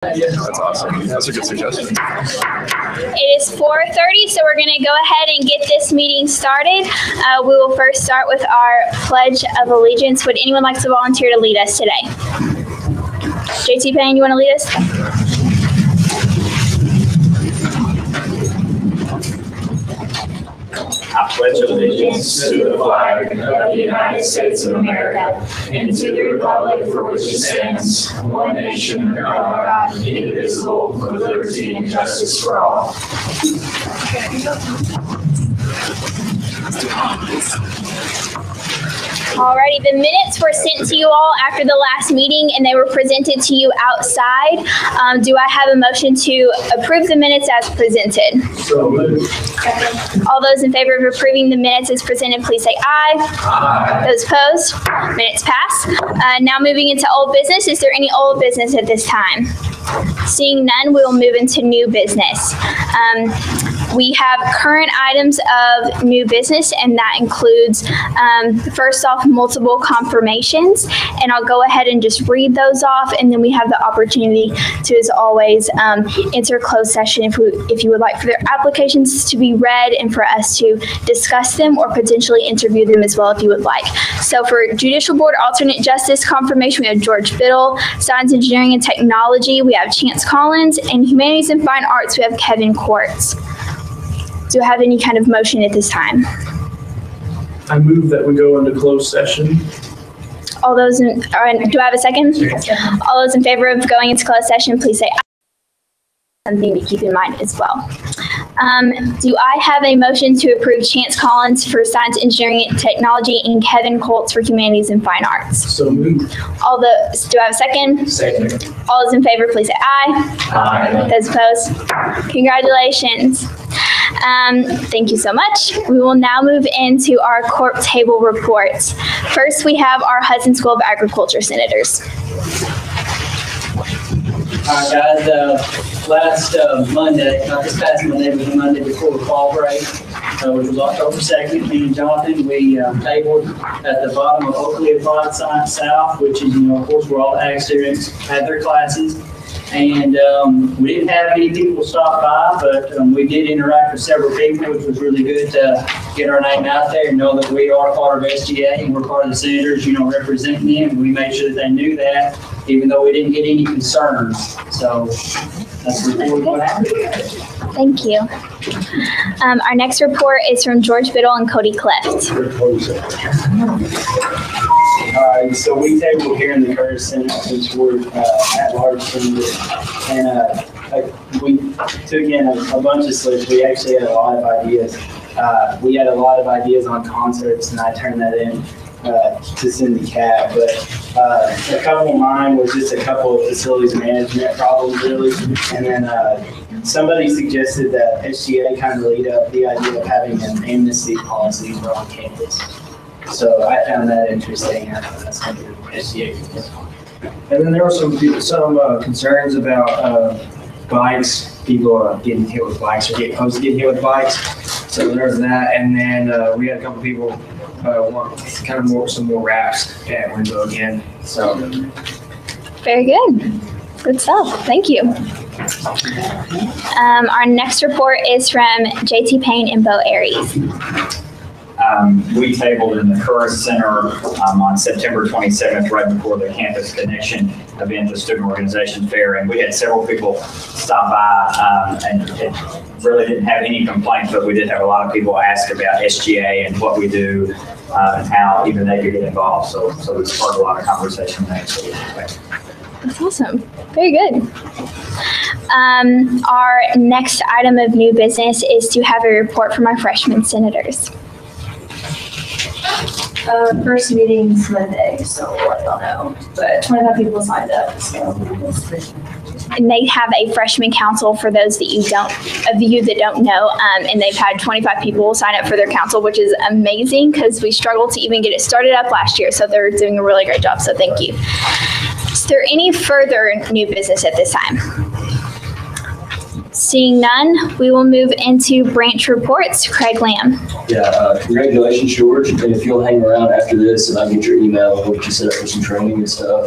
Yeah, that's awesome. That's a good suggestion. It is 4:30, so we're going to go ahead and get this meeting started. We will first start with our Pledge of Allegiance. Would anyone like to volunteer to lead us today? JT Payne, you want to lead us? I pledge allegiance to the flag of the United States of America and to the republic for which it stands, one nation under God, indivisible, with liberty and justice for all. Alrighty, the minutes were sent to you all after the last meeting and they were presented to you outside. Do I have a motion to approve the minutes as presented? So moved. All those in favor of approving the minutes as presented, please say aye. Aye. Those opposed? Minutes pass. Now moving into old business. Is there any old business at this time? Seeing none, we will move into new business. We have current items of new business, and that includes, first off, multiple confirmations. And I'll go ahead and just read those off, and then we have the opportunity to, as always, enter closed session if you would like for their applications to be read and for us to discuss them or potentially interview them as well if you would like. So for Judicial Board Alternate Justice confirmation, we have George Biddle. Science, Engineering, and Technology, we have Chance Collins. And Humanities and Fine Arts, we have Kevin Quartz. Do I have any kind of motion at this time? I move that we go into closed session. All those do I have a second? All those in favor of going into closed session, please say aye. Something to keep in mind as well. Do I have a motion to approve Chance Collins for Science, Engineering, and Technology and Kevin Colts for Humanities and Fine Arts? So moved. Do I have a second? Second. All those in favor, please say aye. Aye. Those opposed? Congratulations. Thank you so much. We will now move into our court table reports. First, we have our Hudson School of Agriculture senators. All right, guys, last Monday, not this past Monday, but the Monday before the fall break, which was October 2nd, me and Jonathan, we tabled at the bottom of Oakley Applied Science South, which is, of course, where all ag students had their classes. And we didn't have many people stop by, but we did interact with several people, which was really good to get our name out there and know that we are part of SGA and we're part of the senators, representing them. And we made sure that they knew that, even though we didn't get any concerns. So that's what happened. Thank you. Our next report is from George Biddle and Cody Clift. All right, so we tabled here in the Curtis Center since we're at large and we took in a bunch of slips. We actually had a lot of ideas. We had a lot of ideas on concerts, and I turned that in to send the CAB. But a couple of mine was just a couple of facilities management problems, really. And then somebody suggested that SGA kind of lead up the idea of having an amnesty policy for on campus. So I found that interesting. That's something SGA can do. And then there were some concerns about bikes, people getting hit with bikes or getting close to getting hit with bikes. So there was that, and then we had a couple people want some more raps at window again. So Very good. Good stuff. Thank you. Our next report is from JT Payne and Bo Aries. We tabled in the Curtis Center on September 27th, right before the Campus Connection event, the student organization fair, and we had several people stop by and it really didn't have any complaints, but we did have a lot of people ask about SGA and what we do and how even they could get involved. So we sparked a lot of conversation there. That's awesome. Very good. Our next item of new business is to have a report from our freshman senators. First meeting's Monday, so we'll let y'all know. But 25 people signed up, so. And they have a freshman council for those that you that don't know, and they've had 25 people sign up for their council, which is amazing because we struggled to even get it started up last year. So they're doing a really great job. So thank you. Is there any further new business at this time? Seeing none, we will move into branch reports. Craig Lamb. Yeah, congratulations, George. And if you'll hang around after this and I'll get your email, we'll get you set up for some training and stuff.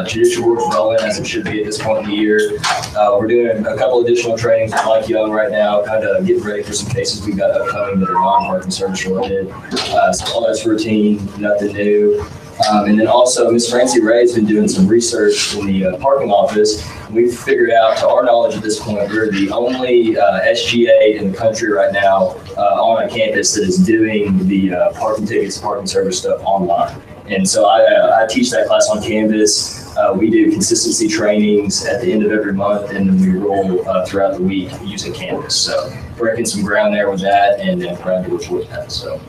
Judicial work is rolling as it should be at this point in the year. We're doing a couple additional trainings with Mike Young right now, kind of getting ready for some cases we've got upcoming that are non-parking service related. So all that's routine, nothing new. And then also, Miss Francie Ray's been doing some research in the parking office. We've figured out, to our knowledge at this point, we're the only SGA in the country right now on a campus that is doing the parking tickets, parking service stuff online. And so I teach that class on campus. We do consistency trainings at the end of every month, and then we roll throughout the week using Canvas. So breaking some ground there with that, and then proud to report that. So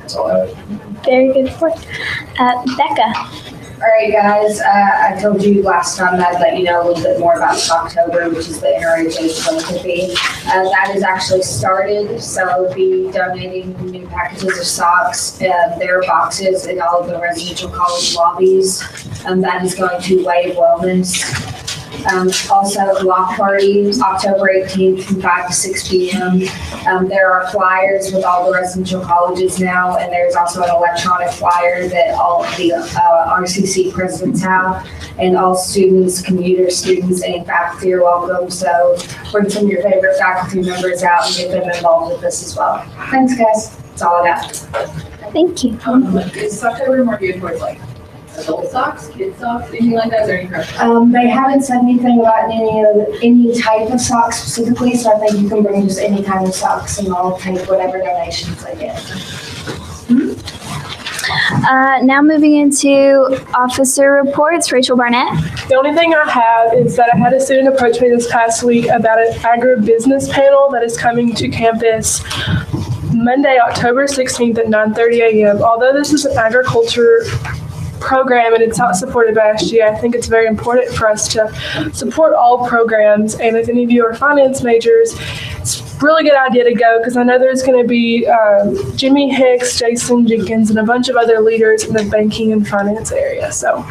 that's all I have. Very good report. Becca. All right, guys, I told you last time I'd let you know a little bit more about October, which is the NRHA philanthropy. That has actually started, so we'll be donating new packages of socks, their boxes in all of the residential college lobbies. That is going to Wave Wellness. Also, block party, October 18th from 5 to 6 p.m. There are flyers with all the residential colleges now, and there's also an electronic flyer that all of the RCC presidents have, and all students, commuter students, and faculty are welcome. So bring some of your favorite faculty members out and get them involved with this as well. Thanks, guys. That's all I got. Thank you. Is October more geared towards like adult socks, kids socks, anything like that? Is there any preference? They haven't said anything about any type of socks specifically, so I think you can bring just any kind of socks, and I'll take whatever donations I get. Now moving into officer reports. Rachel Barnett. The only thing I have is that I had a student approach me this past week about an agribusiness panel that is coming to campus Monday, October 16th at 9:30 a.m. Although this is an agriculture program and it's not supported by SGA, I think it's very important for us to support all programs. And if any of you are finance majors, it's a really good idea to go, because I know there's going to be Jimmy Hicks, Jason Jenkins, and a bunch of other leaders in the banking and finance area. So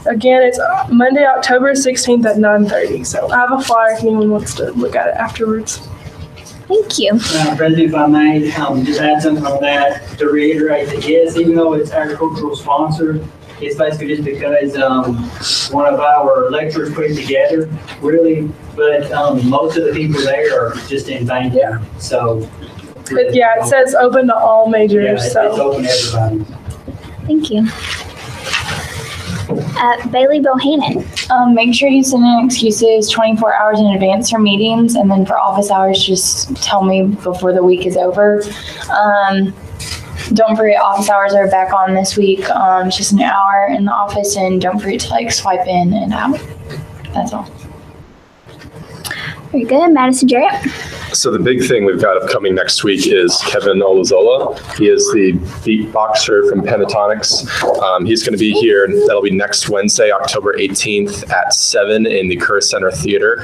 again, it's Monday, October 16th at 9:30. So I have a flyer if anyone wants to look at it afterwards. Thank you. President, if I may, just add something on that to reiterate that yes, even though it's agricultural sponsored, it's basically just because one of our lecturers put it together, really, but most of the people there are just in banking. Yeah. So. But yeah, it says open to all majors. Yeah, it's open to everybody. Thank you. Bailey Bohannon. Make sure you send in excuses 24 hours in advance for meetings, and then for office hours, just tell me before the week is over. Don't forget, office hours are back on this week. It's just an hour in the office, and don't forget to swipe in and out. That's all. Very good. Madison Jarrett. So the big thing we've got upcoming next week is Kevin Olazola. He is the beatboxer from Pentatonics. He's going to be here. That'll be next Wednesday, October 18th at 7 in the Kerr Center Theater.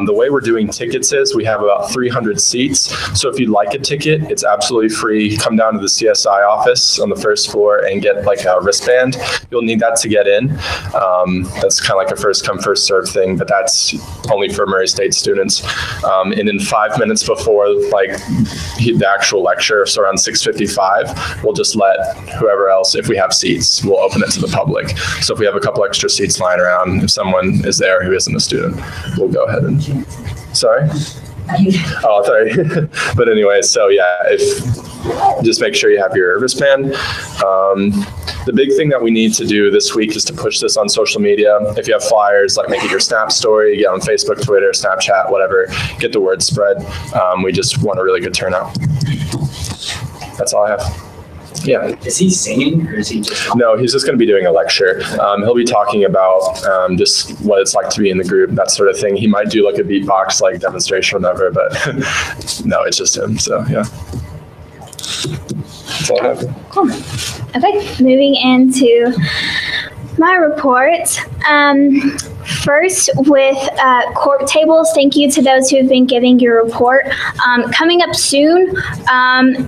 The way we're doing tickets is we have about 300 seats. So if you'd like a ticket, it's absolutely free. Come down to the CSI office on the first floor and get a wristband. You'll need that to get in. That's kind of like a first come, first serve thing, but that's only for Murray State students. And in 5 minutes before the actual lecture, so around 6:55, we'll just let whoever else, if we have seats, we'll open it to the public. So if we have a couple extra seats lying around, if someone is there who isn't a student, we'll go ahead and, sorry? Oh, sorry. But anyway, so yeah, just make sure you have your wristband. The big thing that we need to do this week is to push this on social media. If you have flyers, make it your Snap story, get on Facebook, Twitter, Snapchat, whatever, get the word spread. We just want a really good turnout. That's all I have. Yeah. Is he singing, or is he just? No, he's just going to be doing a lecture. He'll be talking about just what it's like to be in the group, that sort of thing. He might do a beatbox demonstration or whatever, but no, it's just him. So yeah. That's all I have. Cool. Okay, moving into my report. first with court tables. Thank you to those who have been giving your report. Coming up soon,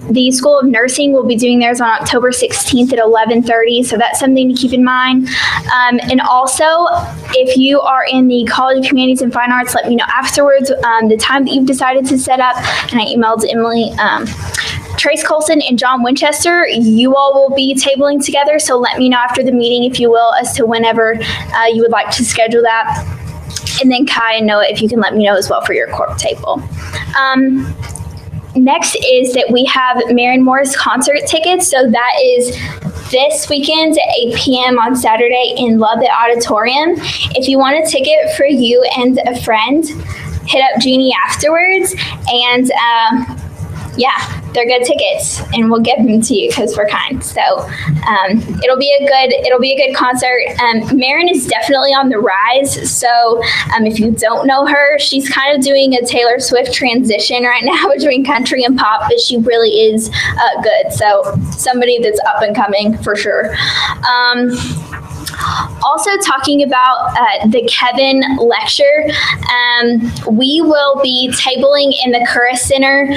the School of Nursing will be doing theirs on October 16th at 11:30, so that's something to keep in mind. And also, if you are in the College of Humanities and Fine Arts, let me know afterwards the time that you've decided to set up. And I emailed Emily. Trace Colson and John Winchester, you all will be tabling together, so let me know after the meeting, if you will, as to whenever you would like to schedule that. And then Kai and Noah, if you can let me know as well for your corp table. Next is that we have Maren Morris concert tickets, so that is this weekend at 8 p.m. on Saturday in Lubbock Auditorium. If you want a ticket for you and a friend, hit up Jeannie afterwards, and yeah, they're good tickets, and we'll give them to you because we're kind. So it'll be a good concert. Maren is definitely on the rise. So if you don't know her, she's kind of doing a Taylor Swift transition right now between country and pop, but she really is good. So somebody that's up and coming for sure. Also talking about the Kevin lecture, we will be tabling in the Curris Center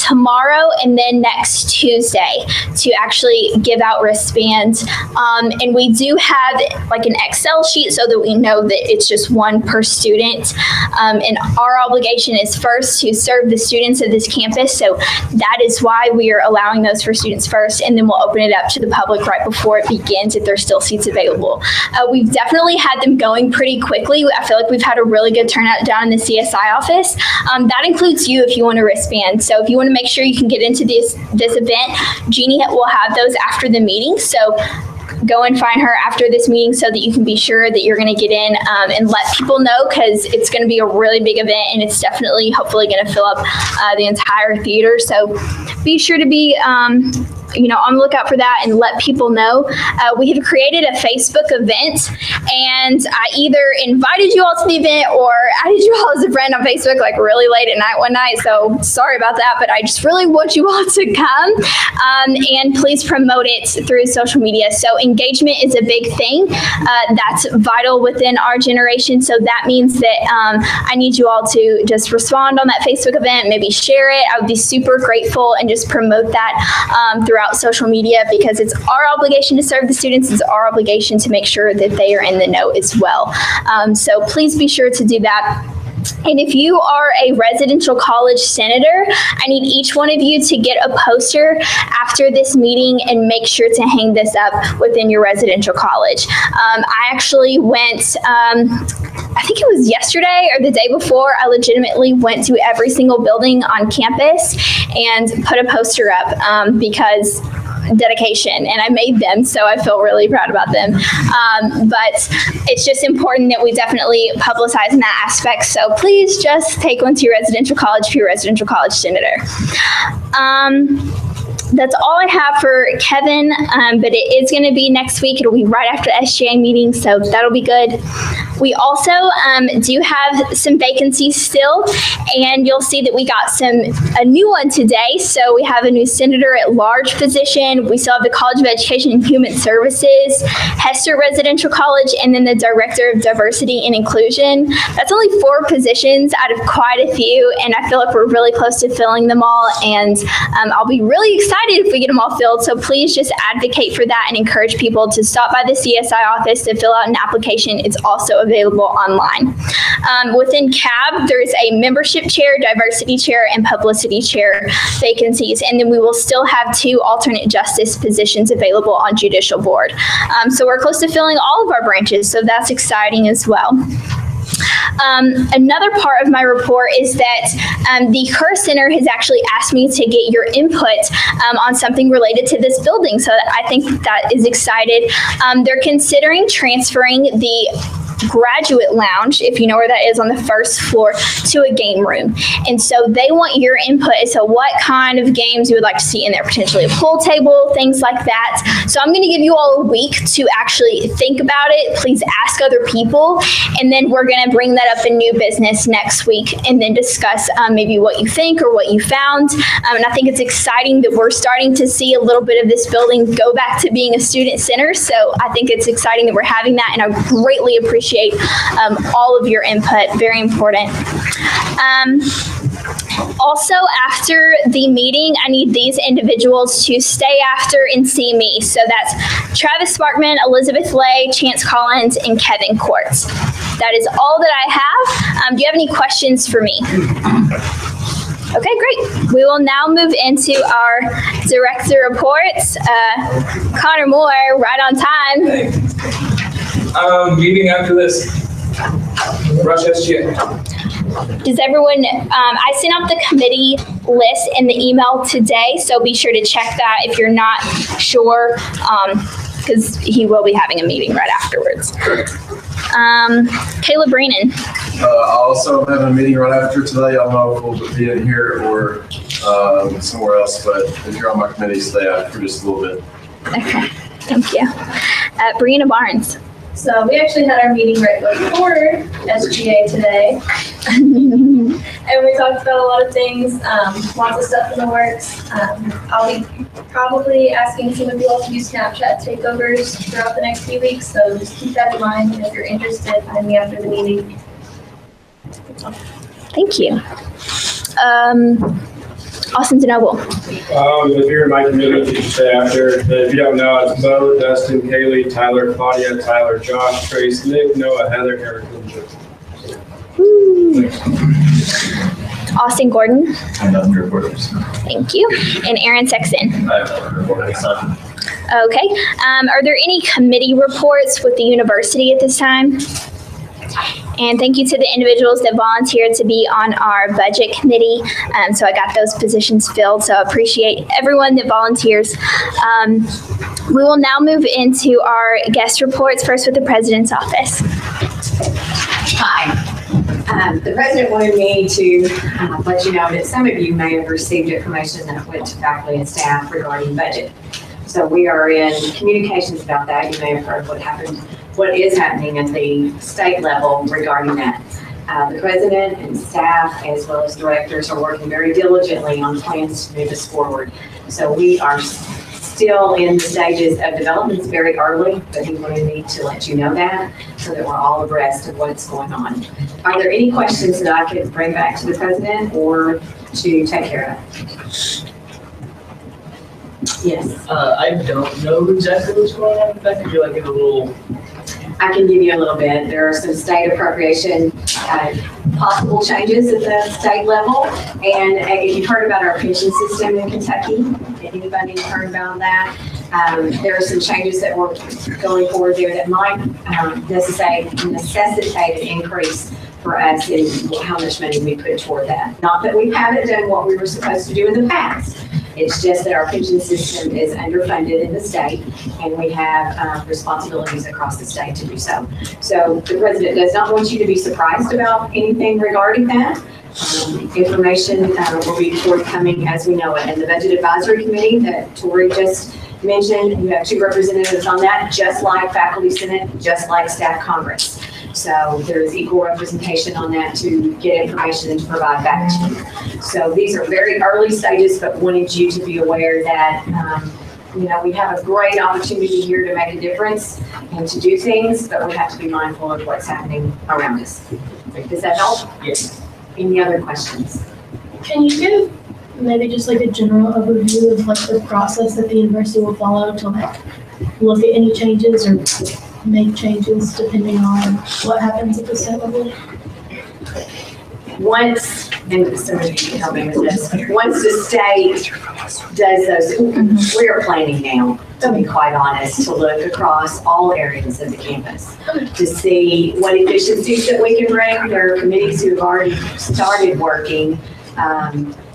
tomorrow and then next Tuesday to actually give out wristbands. And we do have like an Excel sheet so that we know that it's just one per student. And our obligation is first to serve the students of this campus. So that is why we are allowing those for students first, and then we'll open it up to the public right before it begins if there's still seats available. We've definitely had them going pretty quickly. I feel like we've had a really good turnout down in the CSI office. That includes you if you want a wristband. So if you want to make sure you can get into this event, Jeannie will have those after the meeting. So go and find her after this meeting so that you can be sure that you're going to get in and let people know, because it's going to be a really big event and it's definitely hopefully going to fill up the entire theater. So be sure to be on the lookout for that and let people know. We have created a Facebook event, and I either invited you all to the event or added you all as a friend on Facebook like really late at night one night. So sorry about that, but I just really want you all to come and please promote it through social media. So engagement is a big thing. That's vital within our generation. So that means that I need you all to just respond on that Facebook event, maybe share it. I would be super grateful, and just promote that throughout social media, because it's our obligation to serve the students. It's our obligation to make sure that they are in the know as well. So please be sure to do that. And if you are a residential college senator, I need each one of you to get a poster after this meeting and make sure to hang this up within your residential college. I actually went, I think it was yesterday or the day before, I legitimately went to every single building on campus and put a poster up because dedication, and I made them, so I feel really proud about them. But it's just important that we definitely publicize in that aspect. So please just take one to your residential college if you're a residential college senator. That's all I have for Kevin, but it is going to be next week. It'll be right after the SGA meeting, so that'll be good. We also do have some vacancies still, and you'll see that we got a new one today. So we have a new senator at large position. We still have the College of Education and Human Services, Hester Residential College, and then the Director of Diversity and Inclusion. That's only 4 positions out of quite a few, and I feel like we're really close to filling them all, and I'll be really excited if we get them all filled. So please just advocate for that and encourage people to stop by the CSI office to fill out an application. It's also available online. Within CAB, there's a membership chair, diversity chair, and publicity chair vacancies. And then we will still have 2 alternate justice positions available on judicial board. So we're close to filling all of our branches. So that's exciting as well. Another part of my report is that the Curris Center has actually asked me to get your input on something related to this building. So I think that is excited. They're considering transferring the graduate lounge, if you know where that is, on the first floor, to a game room. And so they want your input as to what kind of games you would like to see in there, potentially a pool table, things like that. So I'm going to give you all a week to actually think about it. Please ask other people, and then we're going to bring that up in new business next week and then discuss maybe what you think or what you found. And I think it's exciting that we're starting to see a little bit of this building go back to being a student center. So I think it's exciting that we're having that, and I greatly appreciate appreciate all of your input. Very important. Also, after the meeting, I need these individuals to stay after and see me. So that's Travis Sparkman, Elizabeth Lay, Chance Collins, and Kevin Courts. That is all that I have. Do you have any questions for me? Okay, great. We will now move into our director reports. Connor Moore, right on time. Meeting after this. Rush SGA. Does everyone, I sent out the committee list in the email today, so be sure to check that if you're not sure, because he will be having a meeting right afterwards. Caleb Breenan. I also have a meeting right after today. I don't know if we'll be in here or somewhere else, but if you're on my committee, stay out for just a little bit. Okay, thank you. Brianna Barnes. So we actually had our meeting right before SGA today. And we talked about a lot of things, lots of stuff in the works. I'll be probably asking some of you all to do Snapchat takeovers throughout the next few weeks. So just keep that in mind. And if you're interested, find me after the meeting. Thank you. Austin DeNoble. If you're in my community, you stay after. If you don't know, it's Bo, Dustin, Kaylee, Tyler, Claudia, Tyler, Josh, Trace, Nick, Noah, Heather, Eric, and Joe. Austin Gordon. I have nothing to report. Thank you. And Aaron Sexton. I have nothing to report this time. Okay. Are there any committee reports with the university at this time? And thank you to the individuals that volunteered to be on our budget committee. So I got those positions filled. So I appreciate everyone that volunteers. We will now move into our guest reports, first with the president's office. Hi. The president wanted me to let you know that some of you may have received information that went to faculty and staff regarding budget. So we are in communications about that. You may have heard what is happening at the state level regarding that. The president and staff, as well as directors, are working very diligently on plans to move us forward. So we are still in the stages of development. It's very early, but he wanted me to let you know that so that we're all abreast of what's going on. Are there any questions that I could bring back to the president or to take care of? Yes. I don't know exactly what's going on. In fact, you're like in a little. I can give you a little bit. There are some state appropriation possible changes at the state level. And if you've heard about our pension system in Kentucky, if anybody's heard about that, there are some changes that we're going forward there that might necessitate an increase for us in how much money we put toward that. Not that we haven't done what we were supposed to do in the past. It's just that our pension system is underfunded in the state, and we have responsibilities across the state to do so. So the president does not want you to be surprised about anything regarding that. Information will be forthcoming as we know it. And the Budget Advisory Committee that Tori just mentioned, you have 2 representatives on that, just like Faculty Senate, just like Staff Congress. So there is equal representation on that to get information and to provide back to you. So these are very early stages, but wanted you to be aware that we have a great opportunity here to make a difference and to do things, but we have to be mindful of what's happening around us. Does that help? Yes. Any other questions? Can you give maybe just like a general overview of like the process that the university will follow to like look at any changes or make changes depending on what happens at the state level? Once, and somebody can help me with this, once the state does those, we are planning now, to be quite honest, to look across all areas of the campus to see what efficiencies that we can bring. There are committees who have already started working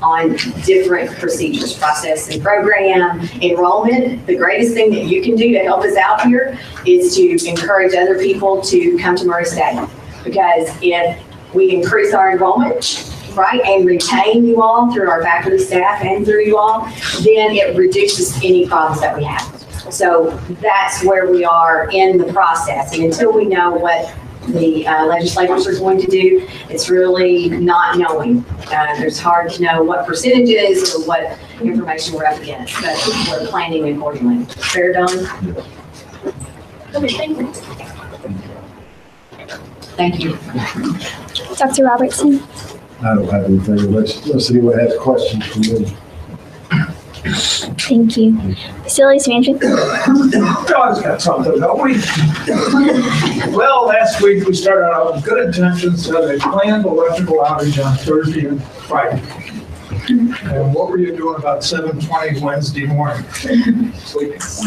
on different procedures, process and program, enrollment. The greatest thing that you can do to help us out here is to encourage other people to come to Murray State. Because if we increase our enrollment, right, and retain you all through our faculty, staff, and through you all, then it reduces any problems that we have. So that's where we are in the process. And until we know what the legislators are going to do, it's really not knowing. It's hard to know what percentages or what information we're up against, but we're planning accordingly. Fair, Don? Okay, thank you. Thank you. Dr. Robertson? I don't have anything unless anyone has questions for me. Thank you. Facilities management? John's got something, don't we? Well, last week we started out with good intentions, had a planned electrical outage on Thursday and Friday. And what were you doing about 7:20 Wednesday morning?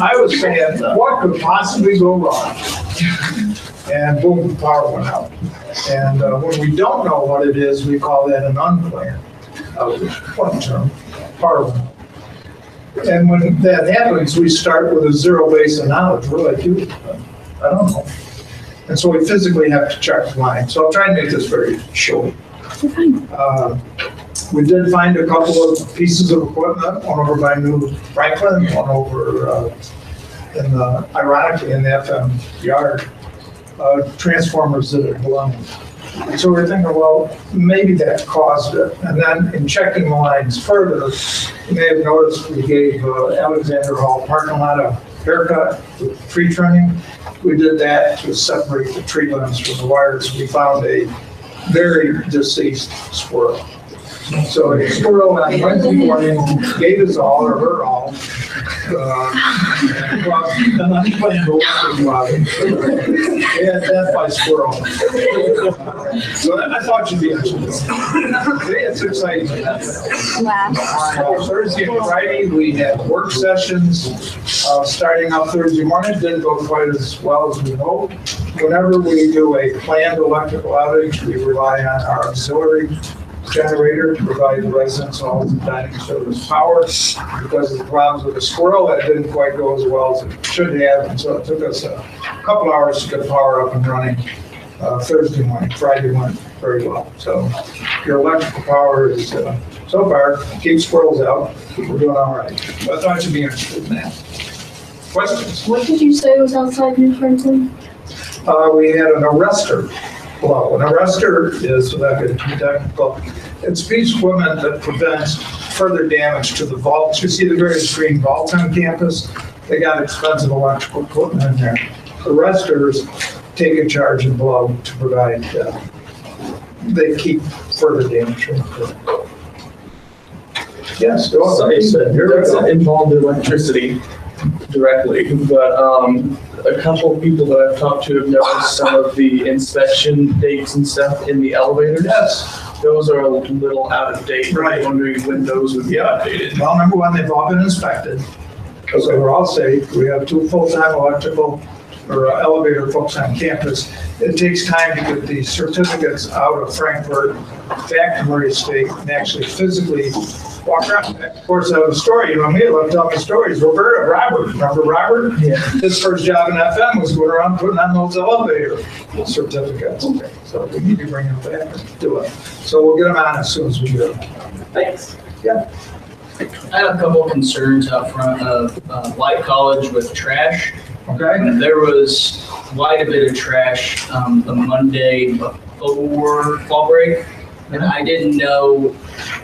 I was saying, what could possibly go wrong? And boom, power went out. And when we don't know what it is, we call that an unplanned outage. One term, power went out. And when that happens, we start with a zero base of knowledge. What do I do? I don't know. And so we physically have to check the line. So I'll try and make this very short. We did find a couple of pieces of equipment, one over by New Franklin, one over ironically in the FM yard, transformers that are blown. And so we're thinking, well, maybe that caused it. And then in checking the lines further, you may have noticed we gave Alexander Hall parking lot a haircut with tree trimming. We did that to separate the tree limbs from the wires. We found a very deceased squirrel. So a squirrel on Wednesday morning gave us all, or her all, an unplanned yeah, death by squirrel. So I thought you'd be interested. It's exciting. Wow. Thursday and Friday, we had work sessions starting out Thursday morning. Didn't go quite as well as we hoped. Whenever we do a planned electrical outage, we rely on our auxiliary generator to provide the residents halls and dining service power. Because of the problems with the squirrel, that didn't quite go as well as it should have, and so it took us a couple hours to get power up and running Thursday morning. Friday went very well. So your electrical power is, so far, keep squirrels out. We're doing all right. But I thought you'd be interested in that. Questions? What did you say was outside New Franklin? We had an arrestor blow. An arrestor is, without getting too technical, it's a piece of equipment that prevents further damage to the vaults. You see the various green vaults on campus? They got expensive electrical equipment in there. Arrestors take a charge and blow to provide, they keep further damage from the Yes, go on. So it involved electricity directly, but a couple of people that I've talked to have noticed some of the inspection dates and stuff in the elevators. Yes. Those are a little out of date. Right. I'm wondering when those would be updated. Well, number one, they've all been inspected. So we're all safe. We have 2 full-time electrical or elevator folks on campus. It takes time to get these certificates out of Frankfurt, back to Murray State, and actually physically walk around. Of course, I have a story. You know me, I love telling me stories. Robert, remember Robert? Yeah. His first job in FM was going around putting on those elevator certificates. Okay. So we need to bring them back and do it. So we'll get them on as soon as we do. Thanks. Yeah. I have a couple of concerns out front of White College with trash. Okay. There was quite a bit of trash the Monday before fall break, and I didn't know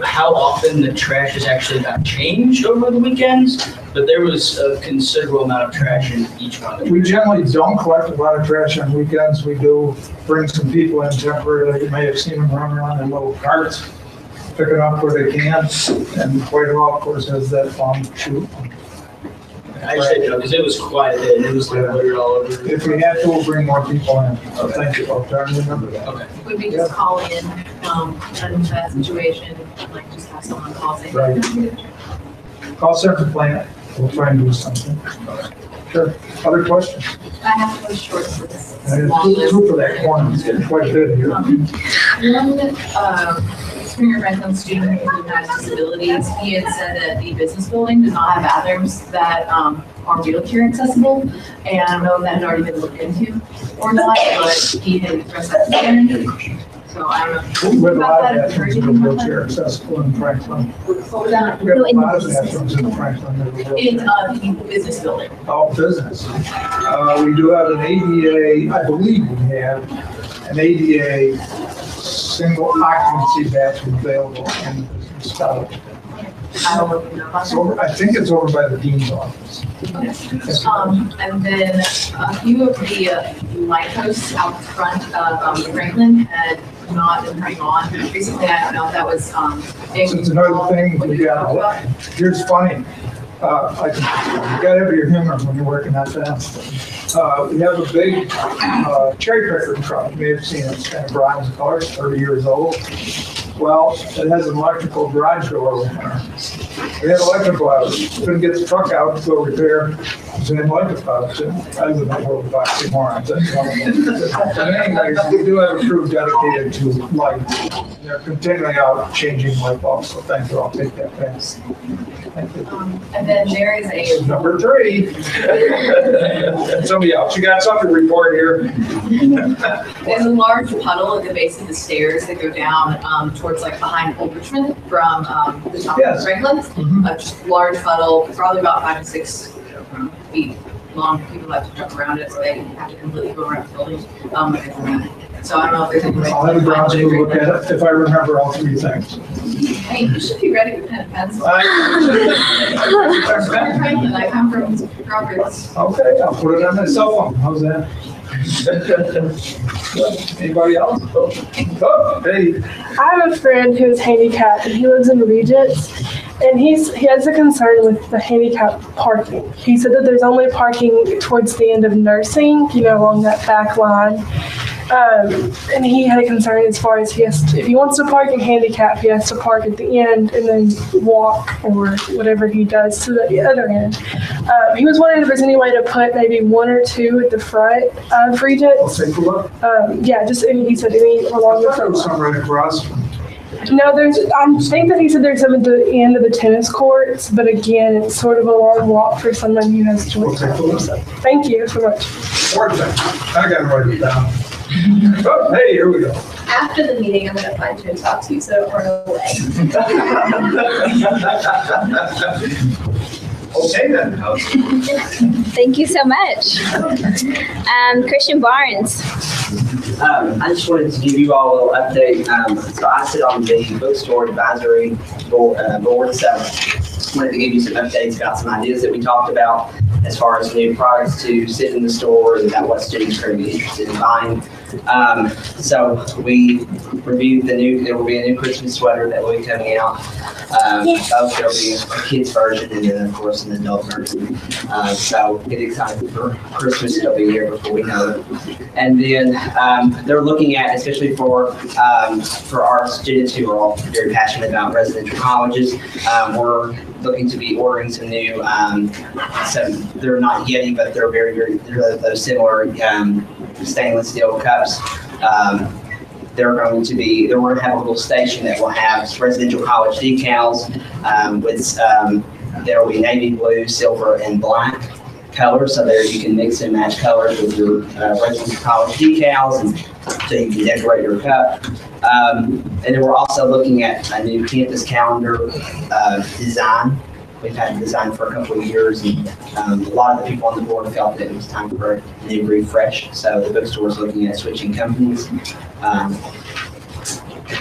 how often the trash has actually got changed over the weekends, but there was a considerable amount of trash in each one of them. We generally don't collect a lot of trash on weekends. We do bring some people in temporarily. You may have seen them running around in little carts, picking up where they can, and Whitehall, of course, has that long chute. I just didn't know, because it was quite a bit, and it was like littered all over. If we have to, we'll bring more people in. So thank you. I'll try to remember that. Okay. Would we just call in, in that situation, like just have someone call in? Right. Call center plant. We'll try and do something. Sure. Other questions? I have one short for this. Two for that corner. It's getting quite a bit here. One, Springer Franklin student who has disabilities, he had said that the business building does not have bathrooms that are wheelchair accessible. And I don't know if that had already been looked into or not, but he had expressed that concern. So I don't know. We have a lot of bathrooms that are wheelchair accessible in Franklin. What was that? We have a lot of bathrooms in Franklin that are wheelchair. In the business building. Oh, business. We do have an ADA, I believe we have an ADA single occupancy bathroom available in the business college. I don't know if you know about that. I think it's over by the dean's office. And then a few of the light posts out front of Franklin had not been turning on. Recently, I don't know if that was. It's another thing, here's funny. You gotta have your humor when you're working that fast. We have a big cherry picker truck. You may have seen it. It's kind of bronze color, 30 years old. Well, it has an electrical garage door over there. We had electrical out. Couldn't get the truck out to go repair. It's an electrical out. I live in the world of oxymorons. But anyways, we do have a crew dedicated to light. They're continually out changing light bulbs, so thank you. I'll take that pass. And then there is a Number 3. Somebody else. You got something to report here? there's a large puddle at the base of the stairs that go down towards like behind Old Richmond from the top of Franklin. Just a large puddle, probably about 5 to 6 feet long. People have to jump around it, so they have to completely go around the building. So I don't know if there's any way. I'll have the grounds to look at it if I remember all 3 things. Hey, you should be ready with pen and pencil. I come from Roberts. Okay, I'll put it on my cell phone. How's that? Anybody else? Oh, hey. I have a friend who is handicapped and he lives in Regents, and he has a concern with the handicap parking. He said that there's only parking towards the end of nursing, along that back line. And he had a concern as far as if he wants to park in handicap, he has to park at the end and then walk or whatever he does to the other end. He was wondering if there's any way to put maybe 1 or 2 at the front of Regents. I'll take a look. He said any along the front. There was some right across. No, I think that he said there's some at the end of the tennis courts, but again, it's sort of a long walk for someone who has joint problems. So, thank you so much. I got to write it down. Oh, hey, here we go. After the meeting, I'm going to find you and talk to you, so don't run away. Okay then. Thank you so much. Christian Barnes. I just wanted to give you all a little update. So I sit on the bookstore advisory board, so I wanted to give you some updates about some ideas that we talked about as far as new products to sit in the store and about what students are going to be interested in buying. So we reviewed there will be a new Christmas sweater that will be coming out. There'll be a kid's version and then of course an adult version. So get excited for Christmas. It'll be here before we know it. And then they're looking at, especially for our students who are all very passionate about residential colleges, we're looking to be ordering some new, they're not Yeti, but they're they're those similar stainless steel cups. We're going to have a little station that will have residential college decals there will be navy blue, silver, and black colors. So there you can mix and match colors with your residential college decals, and so you can decorate your cup. And then we're also looking at a new campus calendar design. We've had it designed for a couple of years, and a lot of the people on the board felt that it was time for a new refresh. So the bookstore is looking at switching companies.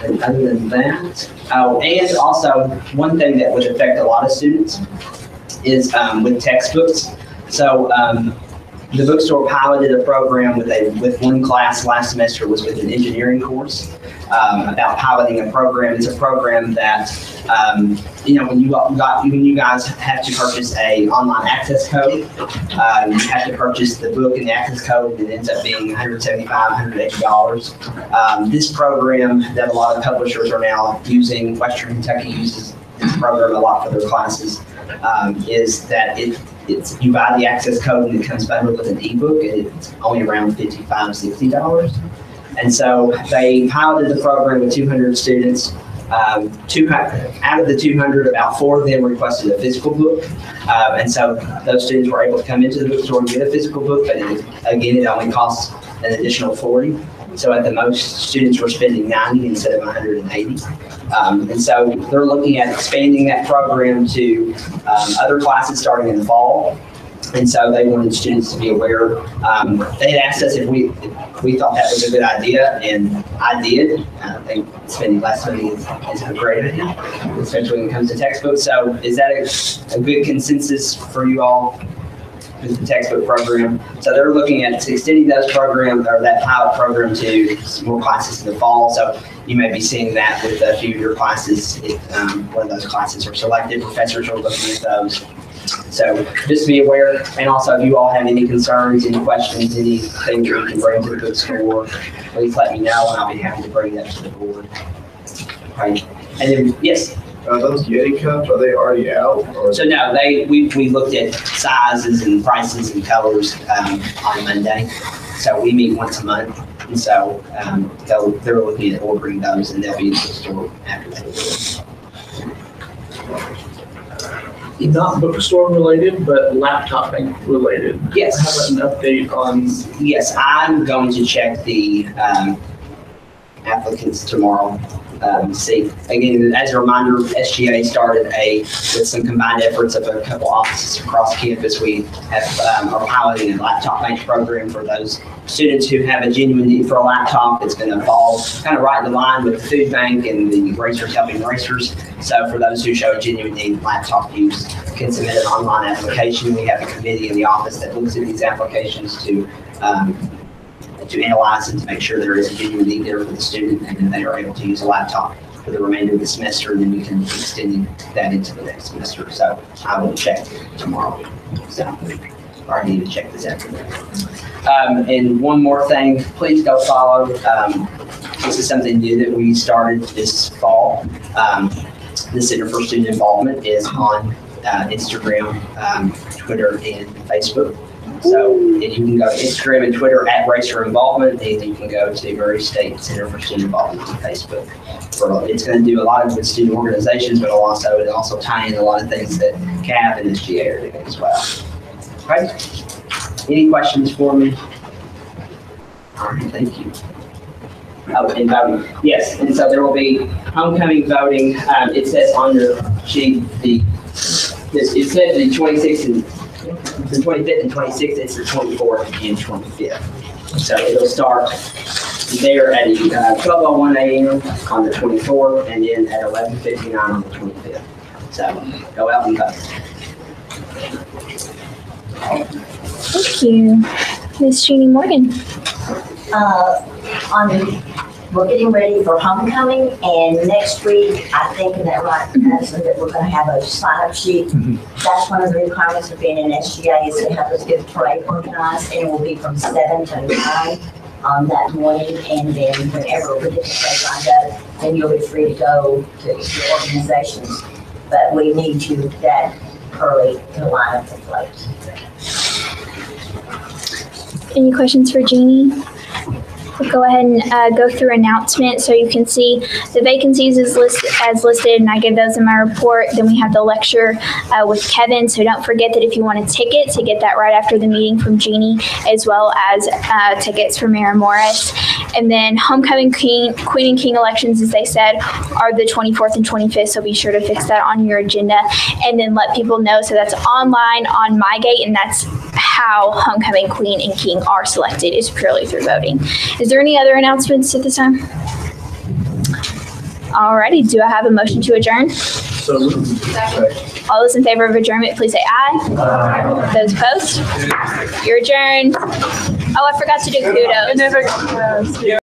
And other than that, and also one thing that would affect a lot of students is with textbooks. So the bookstore piloted a program with one class last semester, was with an engineering course about piloting a program. It's a program that when you guys have to purchase a online access code, you have to purchase the book and the access code, and it ends up being $175, $180. This program that a lot of publishers are now using, Western Kentucky uses this program a lot for their classes, is that you buy the access code and it comes bundled with an ebook, and it's only around $55, $60. And so they piloted the program with 200 students. Out of the 200, about 4 of them requested a physical book. And so those students were able to come into the bookstore and get a physical book, but it only costs an additional $40. So at the most, students were spending $90 instead of $180. And so they're looking at expanding that program to other classes starting in the fall. And so they wanted students to be aware. They had asked us if we thought that was a good idea, and I did. I think spending less money is a great idea, especially when it comes to textbooks. So is that a good consensus for you all with the textbook program? So they're looking at extending those programs, or that pilot program, to more classes in the fall. So you may be seeing that with a few of your classes. If one of those classes are selected, professors are looking at those. So just be aware, and also if you all have any concerns, any questions, anything that you can bring to the bookstore, please let me know, and I'll be happy to bring that to the board. Right. And then, yes? Those Yeti cups, are they already out? Or? So no, we looked at sizes and prices and colors on Monday. So we meet once a month, and so they're looking at ordering those, and they'll be in the store after that. Not bookstore related, but laptoping related. Yes. I have an update on. Yes, I'm going to check the applicants tomorrow. See, again, as a reminder, SGA started with some combined efforts of a couple offices across campus. We are piloting a laptop bank program for those students who have a genuine need for a laptop. It's going to fall kind of right in line with the food bank and the Racers Helping Racers. So for those who show a genuine need, laptop use, can submit an online application. We have a committee in the office that looks at these applications to analyze and to make sure there is a genuine need there for the student, and then they are able to use a laptop for the remainder of the semester, and then we can extend that into the next semester. So I will check tomorrow. So I need to check this afternoon. And one more thing, please go follow. This is something new that we started this fall. The Center for Student Involvement is on Instagram, Twitter, and Facebook. So you can go to Instagram and Twitter at Racer Involvement, and you can go to Murray State Center for Student Involvement on Facebook. It's going to do a lot of with student organizations, but it'll also tie in a lot of things that CAP and SGA are doing as well. Okay. Any questions for me? All right, thank you. Oh, and voting. Yes, and so there will be homecoming voting. It says on your sheet it says the 26th and the 25th and 26th. It's the 24th and 25th. So it'll start there at 12:01 a.m. on the 24th, and then at 11:59 on the 25th. So go out and vote. Thank you. Ms. Jeannie Morgan. We're getting ready for homecoming, and next week, I think, is that right, Madison, that we're going to have a sign-up sheet. That's one of the requirements of being in SGA is to have us get the parade organized, and it will be from 7 to 9 on that morning, and then whenever we get the parade lined up, then you'll be free to go to your organizations. But we need you that early to line up the place. Any questions for Jeannie? We'll go ahead and go through announcements so you can see the vacancies as listed, and I give those in my report. Then we have the lecture with Kevin, so don't forget that if you want a ticket, to get that right after the meeting from Jeannie, as well as tickets for Mayor Morris. And then homecoming Queen and King elections, as they said, are the 24th and 25th, so be sure to fix that on your agenda, and then let people know. So that's online on MyGate, and that's how homecoming Queen and King are selected, is purely through voting. Is there any other announcements at this time? Alrighty, do I have a motion to adjourn? So all those in favor of adjournment, please say aye. Aye. Those opposed? You're adjourned. Oh, I forgot to do kudos.